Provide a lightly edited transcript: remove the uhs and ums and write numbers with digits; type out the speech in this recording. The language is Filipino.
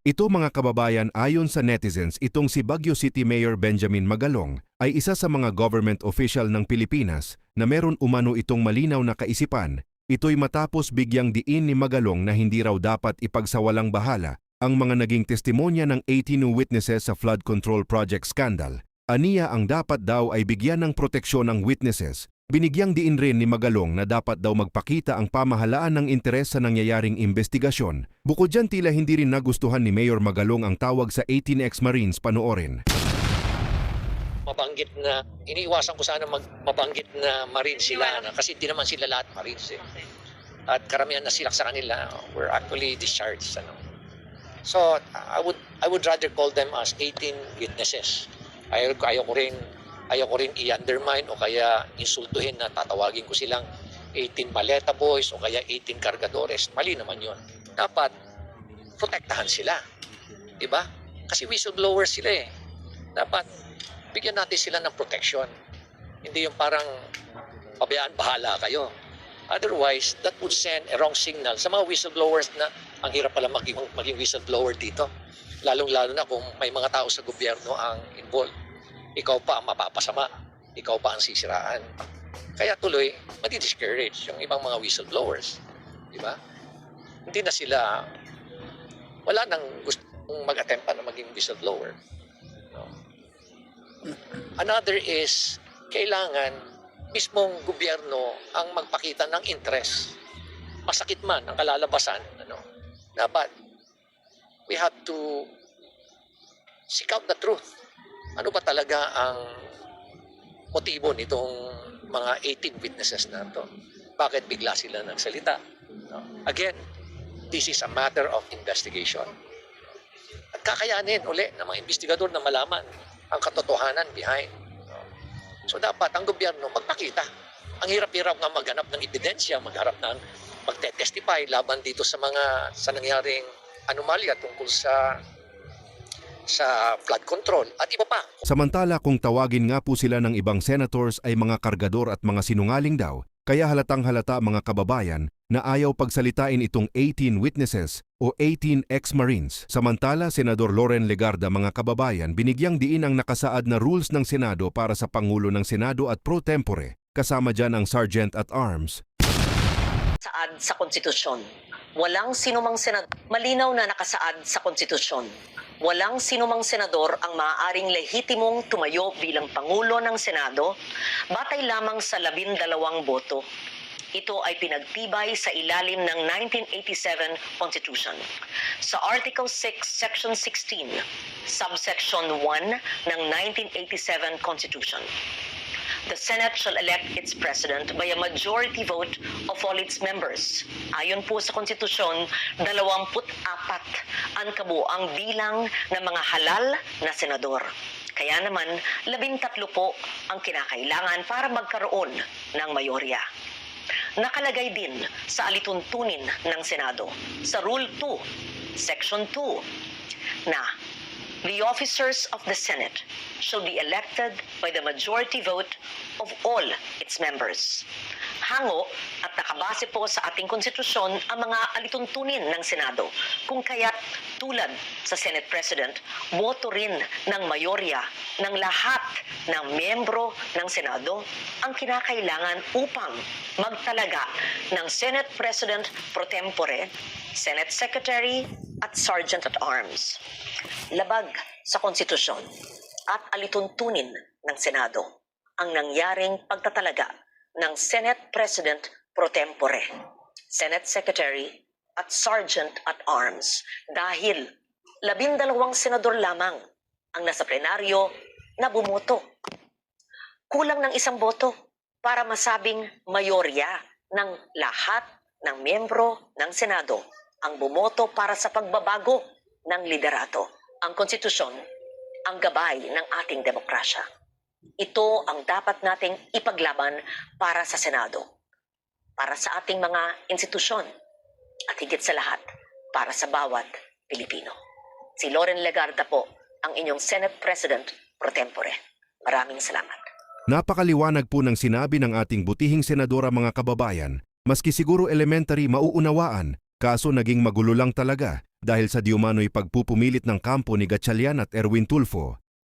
Ito mga kababayan, ayon sa netizens, itong si Baguio City Mayor Benjamin Magalong ay isa sa mga government official ng Pilipinas na meron umano itong malinaw na kaisipan. Ito'y matapos bigyang diin ni Magalong na hindi raw dapat ipagsawalang bahala ang mga naging testimonya ng 18 new witnesses sa flood control project scandal. Aniya ang dapat daw ay bigyan ng proteksyon ang witnesses. Binigyang diin rin ni Magalong na dapat daw magpakita ang pamahalaan ng interes sa nangyayaring investigasyon. Bukod dyan, tila hindi rin nagustuhan ni Mayor Magalong ang tawag sa 18 ex-Marines. Panoorin. Mabanggit na, iniiwasan ko sana mabanggit na Marines sila kasi hindi naman sila lahat Marines eh. At karamihan na sila sa kanila were actually discharged. So I would rather call them as 18 witnesses. Ayaw ko rin i-undermine o kaya insultuhin na tatawagin ko silang 18 maleta boys o kaya 18 cargadores. Mali naman yun. Dapat protektahan sila. Diba? Kasi whistleblowers sila eh. Dapat bigyan natin sila ng protection. Hindi yung parang pabayaan bahala kayo. Otherwise, that would send a wrong signal sa mga whistleblowers na ang hirap pala maging whistleblower dito. Lalong-lalo na kung may mga tao sa gobyerno ang involved. Ikaw pa ang mapapasama. Ikaw pa ang sisiraan. Kaya tuloy, madi-discourage yung ibang mga whistleblowers. Diba? Hindi na sila, wala nang gusto mag-attempt na maging whistleblower. No? Another is, kailangan mismong gobyerno ang magpakita ng interest. Masakit man ang kalalabasan. Dapat, we have to seek out the truth. Ano ba talaga ang motibo nitong mga 18 witnesses na ito? Bakit bigla sila nagsalita? No? Again, this is a matter of investigation. At kakayanin uli ng mga investigador na malaman ang katotohanan behind. No? So dapat ang gobyerno magpakita. Ang hirap-hirap nga maghanap ng ebidensya, magte-testify laban dito sa nangyaring anomalya tungkol sa flood control at iba pa. Samantala, kung tawagin nga po sila ng ibang senators ay mga kargador at mga sinungaling daw, kaya halatang halata mga kababayan na ayaw pagsalitain itong 18 witnesses o 18 ex-Marines. Samantala, Senador Loren Legarda mga kababayan, binigyang diin ang nakasaad na rules ng Senado para sa Pangulo ng Senado at pro tempore, kasama dyan ang Sergeant at Arms. Saad sa konstitusyon. Walang sinumang senador, malinaw na nakasaad sa konstitusyon. Walang sinumang senador ang maaaring lehitimong tumayo bilang Pangulo ng Senado batay lamang sa 12 boto. Ito ay pinagtibay sa ilalim ng 1987 Constitution. Sa Article 6, Section 16, Subsection 1 ng 1987 Constitution. The Senate shall elect its president by a majority vote of all its members. Ayon po sa konstitusyon, 24 ang kabuuang bilang ng mga halal na senador. Kaya naman, 13 po ang kinakailangan para magkaroon ng mayorya. Nakalagay din sa alituntunin ng Senado, sa Rule 2, Section 2, na the officers of the Senate shall be elected by the majority vote of all its members. Hango at nakabase po sa ating konstitusyon ang mga alituntunin ng Senado. Kung kaya't tulad sa Senate President, boto rin ng mayorya ng lahat ng miyembro ng Senado ang kinakailangan upang magtalaga ng Senate President pro tempore, Senate Secretary at Sergeant at Arms. Labag sa konstitusyon at alituntunin ng Senado ang nangyaring pagtatalaga ng Senate President pro tempore, Senate Secretary at Sergeant at Arms dahil 12 senador lamang ang nasa plenaryo na bumoto. Kulang ng 1 boto para masabing mayorya ng lahat ng miyembro ng Senado ang bumoto para sa pagbabago ng liderato. Ang konstitusyon ang gabay ng ating demokrasya. Ito ang dapat nating ipaglaban para sa Senado, para sa ating mga institusyon, at higit sa lahat, para sa bawat Pilipino. Si Loren Legarda po, ang inyong Senate President pro tempore. Maraming salamat. Napakaliwanag po ng sinabi ng ating butihing senadora mga kababayan, maski siguro elementary mauunawaan, kaso naging magulo lang talaga. dahil sa diumano'y pagpupumilit ng kampo ni Gatchalian at Erwin Tulfo